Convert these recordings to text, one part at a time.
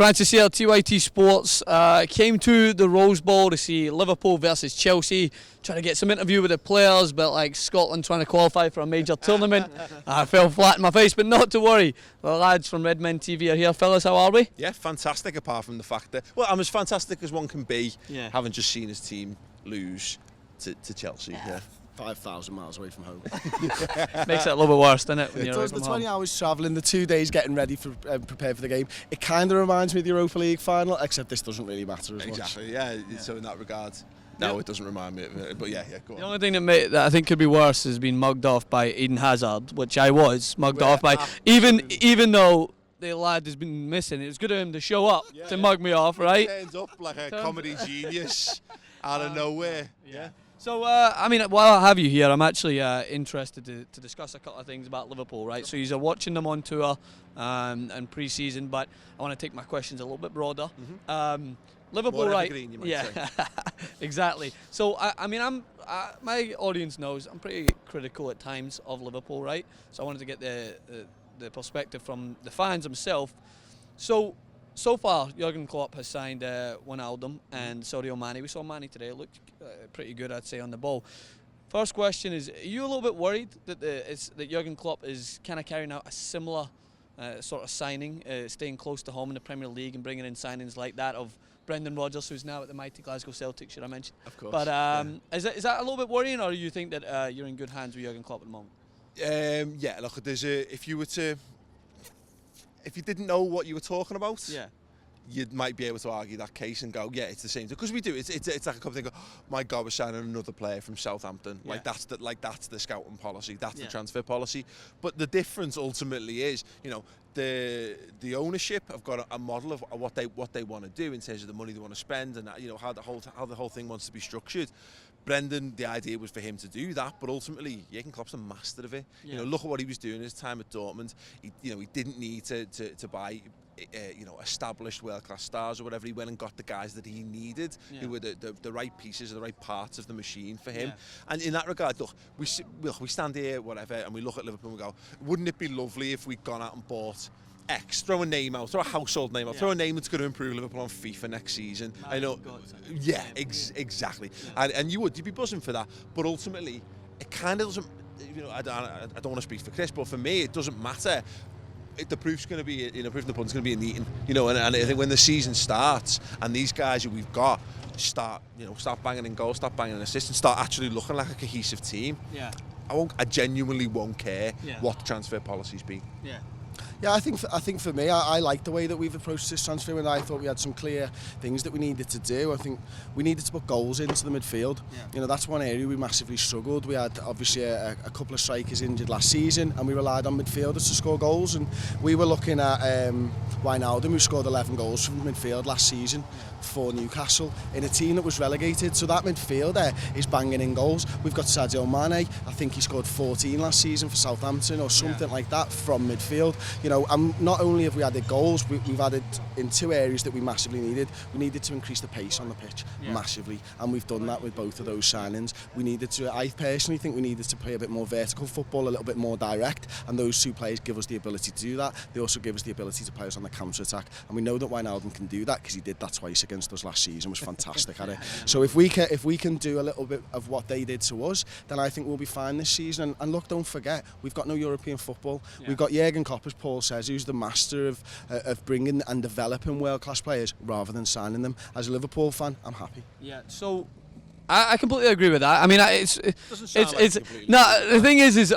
Francis here, TYT Sports. Came to the Rose Bowl to see Liverpool versus Chelsea. Trying to get some interview with the players, but like Scotland trying to qualify for a major tournament. I fell flat in my face, but not to worry. The lads from Redmen TV are here. Fellas, how are we? Yeah, fantastic, apart from the fact that, well, I'm as fantastic as one can be, having just seen his team lose to Chelsea. Yeah. 5,000 miles away from home. Makes it a little bit worse, doesn't it? When It you're does. away The from 20 home. hours travelling, the 2 days getting ready for prepared for the game. It kind of reminds me of the Europa League final, except this doesn't really matter as much. Exactly, yeah. So in that regard, no, it doesn't remind me of it. But yeah, go on. The only thing that I think could be worse is being mugged off by Eden Hazard, which I was mugged off by. Even though the lad has been missing, it was good of him to show up to mug me off, right? He turns up like a comedy genius out of nowhere. Yeah. So, I mean, while I have you here, I'm actually interested to discuss a couple of things about Liverpool, right? So you're watching them on tour and pre-season, but I want to take my questions a little bit broader. Liverpool, More right? evergreen, you might say. Exactly. So, I mean, my audience knows I'm pretty critical at times of Liverpool, right? So I wanted to get the perspective from the fans themselves. So far, Jurgen Klopp has signed Wijnaldum and Sadio Mane. We saw Mane today. It looked pretty good, I'd say, on the ball. First question is, are you a little bit worried that that Jurgen Klopp is kind of carrying out a similar sort of signing, staying close to home in the Premier League and bringing in signings like that of Brendan Rodgers, who's now at the mighty Glasgow Celtic, should I mention? Of course. But is that a little bit worrying, or do you think that you're in good hands with Jurgen Klopp at the moment? Yeah, look, if you didn't know what you were talking about, you might be able to argue that case and go, yeah, it's the same. Because we do. It's like a couple of things. Oh my God, we're signing another player from Southampton. Yeah. That's the scouting policy. That's the transfer policy. But the difference ultimately is, the ownership have got a model of what they want to do in terms of the money they want to spend and how the whole thing wants to be structured. Brendan, the idea was for him to do that, but ultimately Jurgen Klopp's a master of it. Look at what he was doing his time at Dortmund. He didn't need to buy established world-class stars or whatever. He went and got the guys that he needed, who were the right pieces, the right parts of the machine for him. And in that regard, look, we stand here, whatever, and we look at Liverpool and we go, wouldn't it be lovely if we'd gone out and bought X, throw a name out, throw a household name out, throw a name that's going to improve Liverpool on FIFA next season. I know, exactly. And you'd be buzzing for that, but ultimately, it kind of doesn't. I don't want to speak for Chris, but for me, it doesn't matter. The proof's going to be, proof in the pudding's going to be in the eating, and I think when the season starts and these guys who we've got start banging in goals, start banging in assists, and start actually looking like a cohesive team. I genuinely won't care what the transfer policy's been. Yeah, I think for me, I like the way that we've approached this transfer, and I thought we had some clear things that we needed to do. I think we needed to put goals into the midfield. That's one area we massively struggled. We had obviously a couple of strikers injured last season, and we relied on midfielders to score goals. And we were looking at Wijnaldum, who scored 11 goals from midfield last season for Newcastle in a team that was relegated. So that midfielder is banging in goals. We've got Sadio Mane. I think he scored 14 last season for Southampton or something like that from midfield. And not only have we added goals, we've added in two areas that we massively needed. We needed to increase the pace on the pitch massively, and we've done that with both of those signings. I personally think we needed to play a bit more vertical football, a little bit more direct, and those two players give us the ability to do that. They also give us the ability to play us on the counter-attack, and we know that Wijnaldum can do that because he did that twice against us last season, was fantastic at it. So if we can do a little bit of what they did to us, then I think we'll be fine this season. And look, don't forget, we've got no European football. We've got Jurgen Klopp, as Paul says, who's the master of bringing and developing world-class players rather than signing them. As a Liverpool fan, I'm happy. So I completely agree with that. I mean, The thing is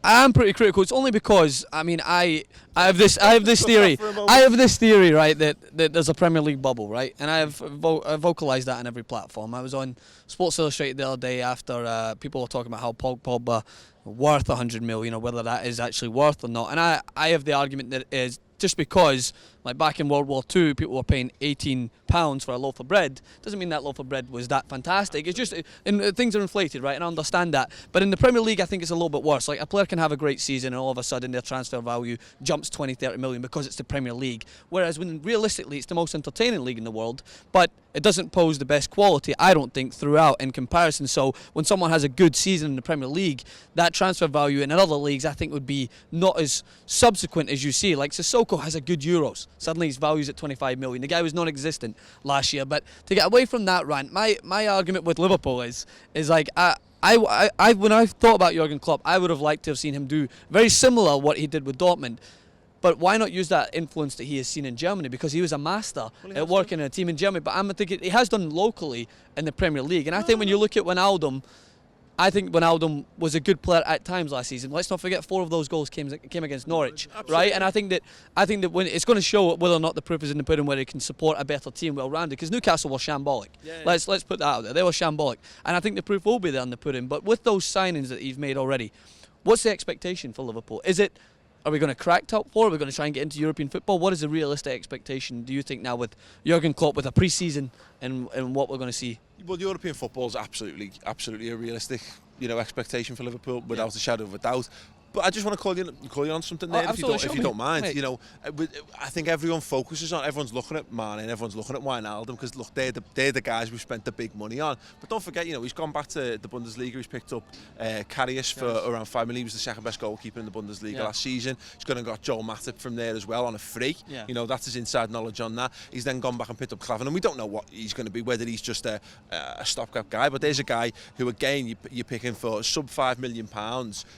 I'm pretty critical. It's only because I have this theory. I have this theory, right, that there's a Premier League bubble, right, and I've vocalised that on every platform. I was on Sports Illustrated the other day after people were talking about how Pogba worth 100 million, or whether that is actually worth or not. And I have the argument that it is, just because, like back in World War II, people were paying £18 for a loaf of bread, doesn't mean that loaf of bread was that fantastic. It's just, things are inflated, right, and I understand that. But in the Premier League, I think it's a little bit worse. Like, a player can have a great season and all of a sudden their transfer value jumps 20, 30 million because it's the Premier League. Whereas when realistically it's the most entertaining league in the world, but it doesn't pose the best quality, I don't think, throughout in comparison. So when someone has a good season in the Premier League, that transfer value in other leagues I think would be not as subsequent as you see. Like Sissoko has a good Euros. Suddenly his value's at 25 million. The guy was non-existent last year. But to get away from that rant, my argument with Liverpool is like when I thought about Jurgen Klopp, I would have liked to have seen him do very similar what he did with Dortmund. But why not use that influence that he has seen in Germany? Because he was a master at working in a team in Germany. But I'm thinking he has done locally in the Premier League. And I think when you look at Wijnaldum, I think Wijnaldum was a good player at times last season. Let's not forget 4 of those goals came against Norwich, right? And I think that when it's going to show whether or not the proof is in the pudding, where he can support a better team well-rounded. Because Newcastle were shambolic. Let's put that out there. They were shambolic, and I think the proof will be there in the pudding. But with those signings that he's made already, what's the expectation for Liverpool? Are we going to crack top 4? Are we going to try and get into European football? What is the realistic expectation, do you think, now with Jurgen Klopp, with a pre-season and what we're going to see? Well, European football is absolutely a realistic, expectation for Liverpool, without a shadow of a doubt. But I just want to call you on something there, if you don't mind. Mate. I think everyone's looking at Mane and everyone's looking at Wijnaldum, because look, they're the guys we've spent the big money on. But don't forget, he's gone back to the Bundesliga. He's picked up Karius for around 5 million. He was the second best goalkeeper in the Bundesliga last season. He's gone and got Joel Matip from there as well on a free. That's his inside knowledge on that. He's then gone back and picked up Klavan, and we don't know what he's going to be, whether he's just a stopgap guy. But there's a guy who, again, you're picking for sub £5 million,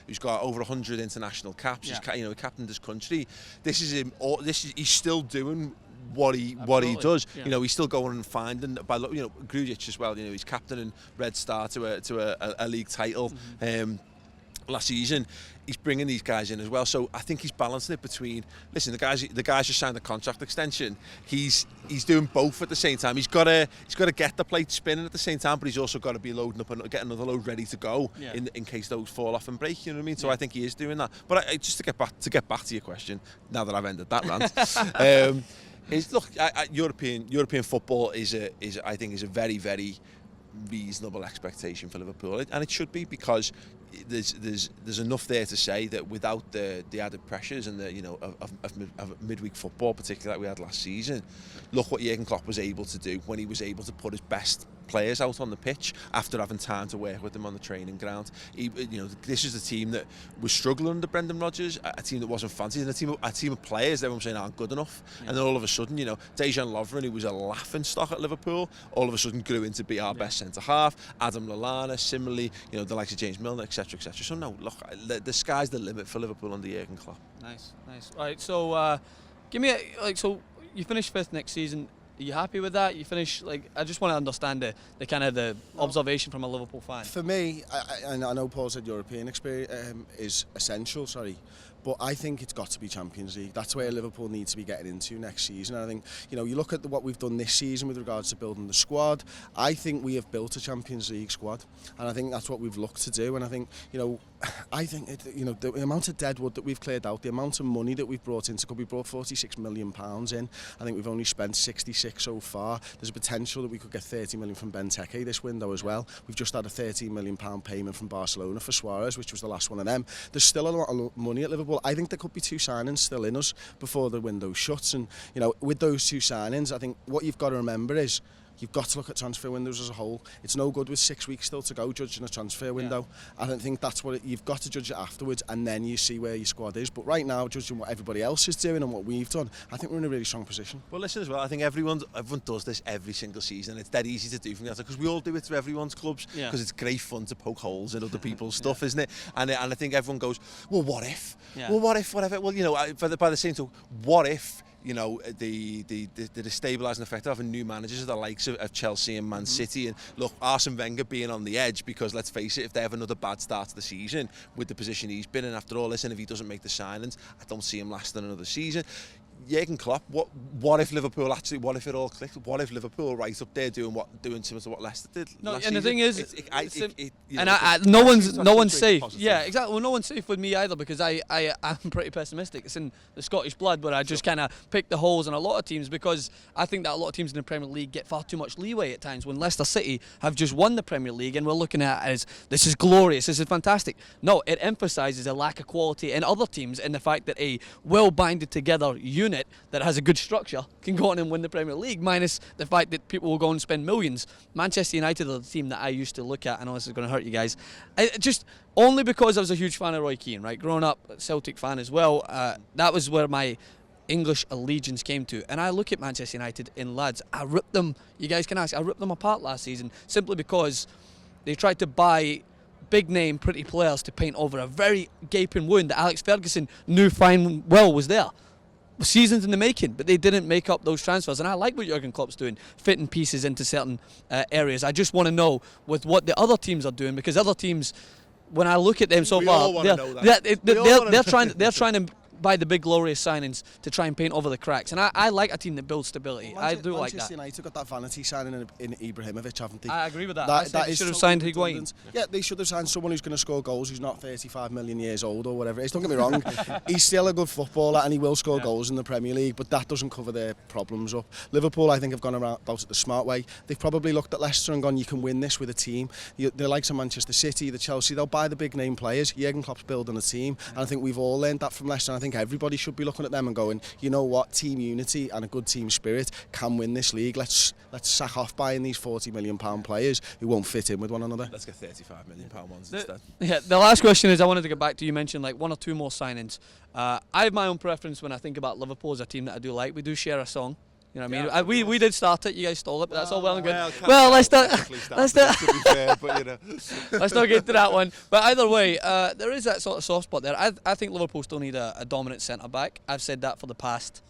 who's got over 100 international caps. He's captained his country. This is him. He's still doing what he does. He's still going and finding. Grujic as well. He's captaining Red Star to a league title. Last season, he's bringing these guys in as well. So I think he's balancing it between, listen, the guys just signed a contract extension. He's doing both at the same time. He's got to get the plate spinning at the same time, but he's also got to be loading up and get another load ready to go in case those fall off and break. You know what I mean? So I think he is doing that. But just to get back to your question, now that I've ended that rant, European football is a very, very reasonable expectation for Liverpool, and it should be, because there's enough there to say that without the added pressures and of midweek football, particularly like we had last season, look what Jurgen Klopp was able to do when he was able to put his best players out on the pitch after having time to work with them on the training ground. This is a team that was struggling under Brendan Rodgers, a team that wasn't fancied, and a team of players that everyone's saying aren't good enough. And then all of a sudden, Dejan Lovren, who was a laughing stock at Liverpool, all of a sudden grew into be our best centre half. Adam Lallana, similarly, the likes of James Milner, etc., etc. So no, look, the sky's the limit for Liverpool under Jurgen Klopp. Nice. All right, so give me so you finish 5th next season. Are you happy with that? You finish, I just want to understand the kind of the observation from a Liverpool fan. For me, I know Paul said European experience is essential, but I think it's got to be Champions League. That's where Liverpool needs to be getting into next season. And I think, you look at what we've done this season with regards to building the squad. I think we have built a Champions League squad, and I think that's what we've looked to do. And I think, the amount of deadwood that we've cleared out, the amount of money that we've brought into, we brought £46 million in. I think we've only spent 66 so far. There's a potential that we could get 30 million from Benteke this window as well. We've just had a £13 million payment from Barcelona for Suarez, which was the last one of them. There's still a lot of money at Liverpool. I think there could be 2 signings still in us before the window shuts, and with those 2 signings, I think what you've got to remember is you've got to look at transfer windows as a whole. It's no good with 6 weeks still to go judging a transfer window. I don't think that's what you've got to judge it afterwards, and then you see where your squad is. But right now, judging what everybody else is doing and what we've done, I think we're in a really strong position. Well, listen as well, I think everyone does this every single season. It's dead easy to do from the outside, because we all do it to everyone's clubs, because it's great fun to poke holes in other people's stuff, isn't it? And I think everyone goes, well, what if? Well, what if, whatever? Well, by the same token, what if the destabilising effect of having new managers of the likes of Chelsea and Man City, and look, Arsene Wenger being on the edge, because let's face it, if they have another bad start to the season with the position he's been in, after all, listen, if he doesn't make the signings, I don't see him lasting another season. Jurgen Klopp, what if Liverpool actually, what if it all clicked? What if Liverpool right up there doing similar to what Leicester did last season? The thing is, no one's safe. Yeah, exactly. Well, no one's safe with me either, because I'm pretty pessimistic. It's in the Scottish blood, but I just kind of pick the holes in a lot of teams, because I think that a lot of teams in the Premier League get far too much leeway at times, when Leicester City have just won the Premier League and we're looking at it as, this is glorious, this is fantastic. No, it emphasises a lack of quality in other teams, and the fact that a well-binded together unit that has a good structure can go on and win the Premier League, minus the fact that people will go and spend millions. Manchester United are the team that I used to look at. I know this is going to hurt you guys. Just only because I was a huge fan of Roy Keane, right? Growing up, Celtic fan as well. That was where my English allegiance came to. And I look at Manchester United in lads, I ripped them, you guys can ask, I ripped them apart last season simply because they tried to buy big name, pretty players to paint over a very gaping wound that Alex Ferguson knew fine well was there. Seasons in the making, but they didn't make up those transfers. And I like what Jurgen Klopp's doing, fitting pieces into certain areas. I just want to know with what the other teams are doing, because other teams, when I look at them so far, they're trying to buy the big glorious signings to try and paint over the cracks. And I like a team that builds stability. I do like that. Manchester United got that vanity signing in Ibrahimovic, haven't they? I agree with that. They should have signed Higuain. Yeah, they should have signed someone who's going to score goals, who's not 35 million years old or whatever it is. Don't get me wrong, he's still a good footballer and he will score goals in the Premier League, but that doesn't cover their problems up. Liverpool, I think, have gone about it the smart way. They've probably looked at Leicester and gone, you can win this with a team. The likes of Manchester City, the Chelsea, they'll buy the big name players. Jurgen Klopp's building a team, and I think we've all learned that from Leicester, and I think everybody should be looking at them and going, you know what, team unity and a good team spirit can win this league. Let's sack off buying these £40 million players who won't fit in with one another. Let's get £35 million ones instead. Yeah, the last question is, I wanted to get back to, you mentioned like 1 or 2 more signings. I have my own preference when I think about Liverpool as a team that I do like. We do share a song. You know what I mean? We did start it, you guys stole it, but that's all well and good. Well, let's not get into that one. But either way, there is that sort of soft spot there. I think Liverpool still need a dominant centre back. I've said that for the past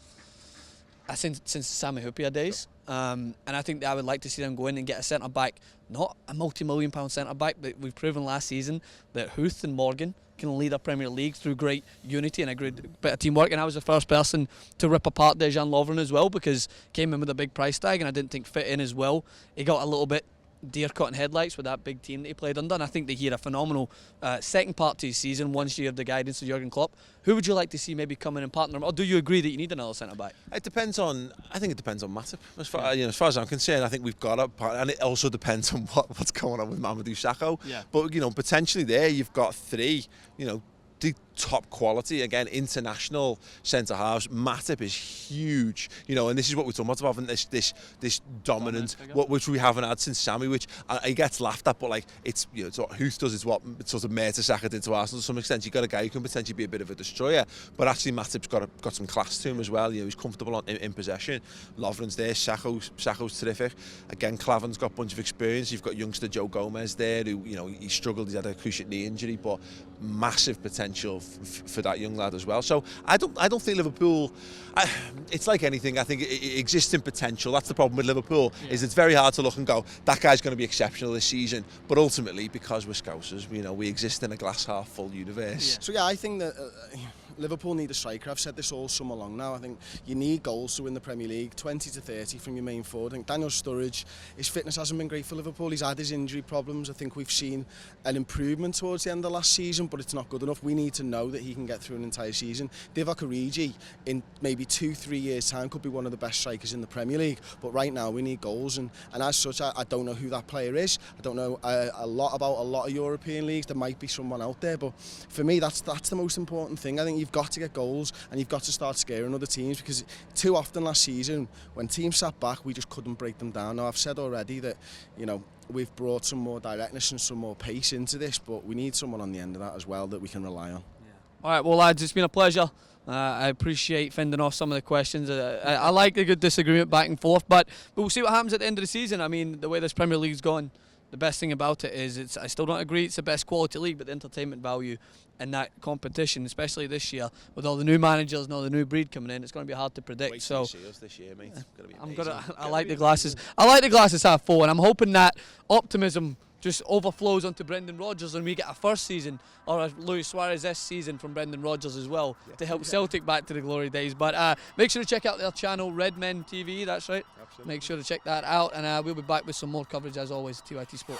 since Sami Hyypiä days. And I think that I would like to see them go in and get a centre back, not a multi-million-pound centre back, but we've proven last season that Huth and Morgan can lead a Premier League through great unity and a great bit of teamwork. And I was the first person to rip apart Dejan Lovren as well, because came in with a big price tag and I didn't think fit in as well. He got a little bit deer caught in headlights with that big team that he played under, and I think that he had a phenomenal second part to his season once you have the guidance of Jurgen Klopp. Who would you like to see maybe come in and partner him, or do you agree that you need another centre back? I think it depends on Matip. As far as I'm concerned, I think we've got a part, and it also depends on what's going on with Mamadou Sakho. Yeah. But potentially there you've got 3, the top quality, again, international centre halves. Matip is huge, and this is what we're talking about, having this dominant, which we haven't had since Sammy, which he gets laughed at, but like it's it's what Huth does, it's what sort of Mertesacker did to Arsenal to some extent. You've got a guy who can potentially be a bit of a destroyer, but actually Matip's got some class to him as well. He's comfortable in possession. Lovren's there, Sakho's terrific. Again, Clavan's got a bunch of experience. You've got youngster Joe Gomez there, who he struggled. He's had a cruciate knee injury, but massive potential for that young lad as well. So I don't think Liverpool. It's like anything. I think it exists in potential. That's the problem with Liverpool. Is it's very hard to look and go, that guy's going to be exceptional this season. But ultimately, because we're Scousers, we exist in a glass half full universe. Yeah. So yeah, I think that Liverpool need a striker. I've said this all summer long now. I think you need goals to win the Premier League, 20 to 30 from your main forward. I think Daniel Sturridge, his fitness hasn't been great for Liverpool. He's had his injury problems. I think we've seen an improvement towards the end of last season, but it's not good enough. We need to know that he can get through an entire season. Divock Origi, in maybe 2-3 years' time, could be one of the best strikers in the Premier League. But right now, we need goals, and as such, I don't know who that player is. I don't know a lot about a lot of European leagues. There might be someone out there, but for me, that's the most important thing. I think you've got to get goals, and you've got to start scaring other teams, because too often last season, when teams sat back, we just couldn't break them down. Now, I've said already that, we've brought some more directness and some more pace into this, but we need someone on the end of that as well that we can rely on. All right, well, lads, it's been a pleasure. I appreciate fending off some of the questions. I like the good disagreement back and forth, but we'll see what happens at the end of the season. I mean, the way this Premier League's gone, the best thing about it is I still don't agree it's the best quality league, but the entertainment value and that competition, especially this year, with all the new managers and all the new breed coming in, it's going to be hard to predict. Wait So till you see us this year, mate. It's going to be amazing. I like the glasses. I like the glasses half full, and I'm hoping that optimism just overflows onto Brendan Rodgers and we get a first season, or a Luis Suarez-esque season from Brendan Rodgers as well, to help Celtic back to the glory days. But make sure to check out their channel, Redmen TV, that's right. Absolutely. Make sure to check that out, and we'll be back with some more coverage as always, TYT Sport.